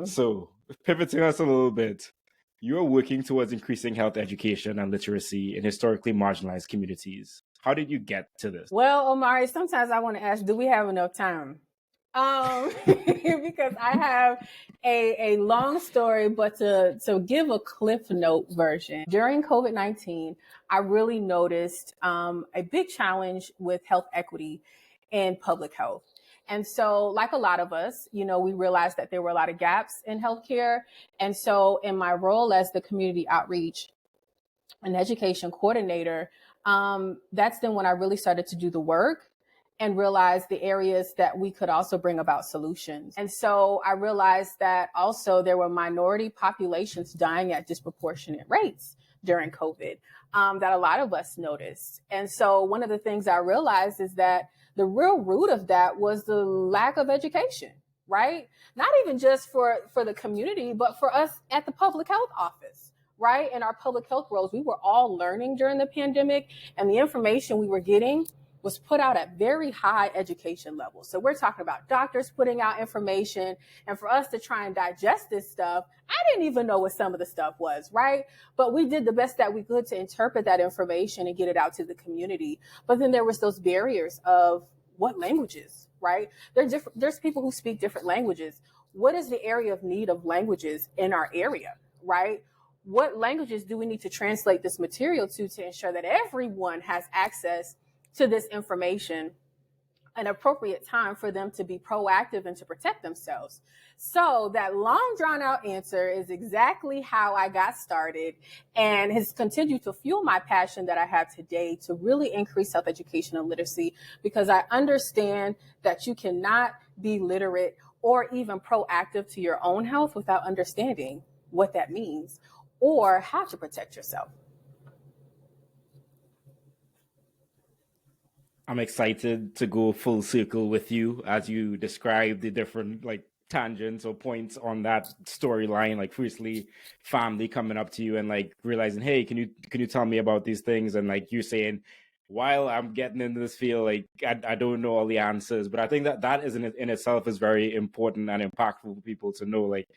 So, pivoting us a little bit, you're working towards increasing health education and literacy in historically marginalized communities. How did you get to this? Well, Omari, sometimes I want to ask, do we have enough time? Because I have a long story, but to give a cliff note version. During COVID-19, I really noticed a big challenge with health equity in public health. And so, like a lot of us, we realized that there were a lot of gaps in healthcare. And so, in my role as the community outreach and education coordinator, that's then when I really started to do the work and realized the areas that we could also bring about solutions. And so I realized that also there were minority populations dying at disproportionate rates during COVID that a lot of us noticed. And so one of the things I realized is that the real root of that was the lack of education, right? Not even just for the community, but for us at the public health office, right? In our public health roles, we were all learning during the pandemic, and the information we were getting was put out at very high education levels. So we're talking about doctors putting out information, and for us to try and digest this stuff, I didn't even know what some of the stuff was, right? But we did the best that we could to interpret that information and get it out to the community. But then there was those barriers of what languages, right? There's people who speak different languages. What is the area of need of languages in our area, right? What languages do we need to translate this material to ensure that everyone has access to this information, an appropriate time for them to be proactive and to protect themselves? So that long drawn out answer is exactly how I got started and has continued to fuel my passion that I have today to really increase health education and literacy, because I understand that you cannot be literate or even proactive to your own health without understanding what that means or how to protect yourself. I'm excited to go full circle with you as you describe the different tangents or points on that storyline. Like firstly, family coming up to you and realizing, hey, can you tell me about these things? And you saying, while I'm getting into this field, I don't know all the answers. But I think that is in itself is very important and impactful for people to know. Like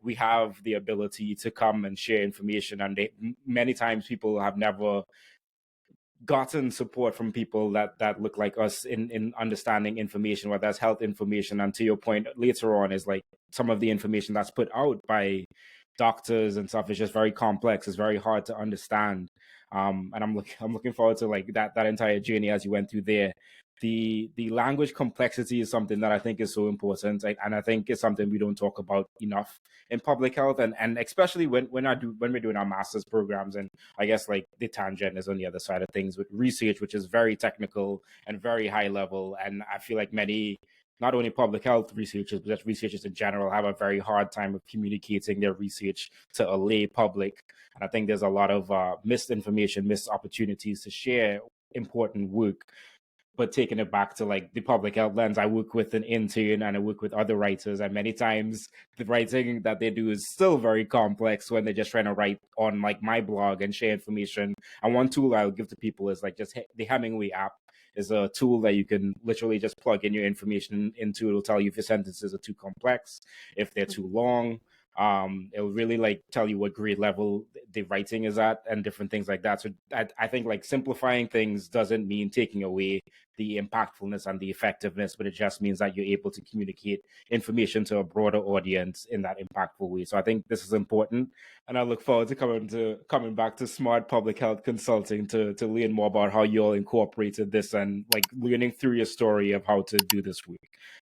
we have the ability to come and share information, and many times people have never gotten support from people that look like us in understanding information, whether that's health information. And to your point later on is some of the information that's put out by doctors and stuff is just very complex. It's very hard to understand. And I'm looking forward to that entire journey as you went through there. The language complexity is something that I think is so important, and I think it's something we don't talk about enough in public health, and especially when we're doing our master's programs. And I guess the tangent is on the other side of things with research, which is very technical and very high level. And I feel like many, not only public health researchers, but just researchers in general, have a very hard time of communicating their research to a lay public. And I think there's a lot of misinformation, missed opportunities to share important work. But taking it back to the public health lens, I work with an intern and I work with other writers, and many times the writing that they do is still very complex when they're just trying to write on my blog and share information. And one tool I'll give to people is just the Hemingway app is a tool that you can literally just plug in your information into. It'll tell you if your sentences are too complex, if they're too long. It'll really tell you what grade level the writing is at and different things like that. So I think simplifying things doesn't mean taking away the impactfulness and the effectiveness, but it just means that you're able to communicate information to a broader audience in that impactful way. So I think this is important, and I look forward to coming back to Smart Public Health Consulting to learn more about how you all incorporated this and learning through your story of how to do this work.